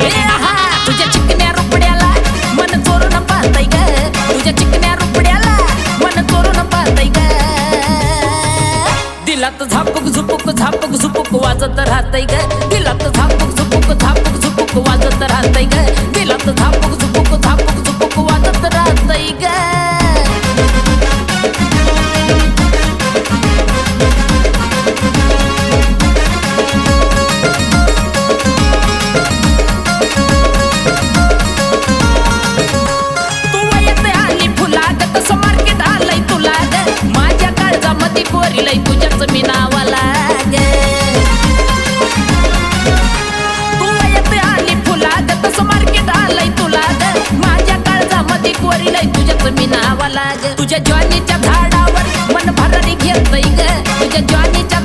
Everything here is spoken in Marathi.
ए आहा तुझ्या चिकन्या रुपड्याला मन चोरून पाहतय ग तुझ्या चिकन्या रुपड्याला मन चोरून पाहतय ग दिलात झापूक झुपूक झापूक झुपूक वाजत राहतय ग दिलात झापूक झुपूक झापूक झुपूक वाजत राहतय ग दिलात झापूक झुपूक झापूक झुपूक वाजत राहतय ग पोरीलाई तुझ्याच मी नावाला ग तू येते आली फुला ग तसं मार्केट आलंय तुला ग माझ्या काळजामध्ये पोरीलाई तुझ्याच मी नावाला ग तुझ्या ज्वानीच्या झाडावर मन भरारी घेतय ग तुझ्या ज्वानीच्या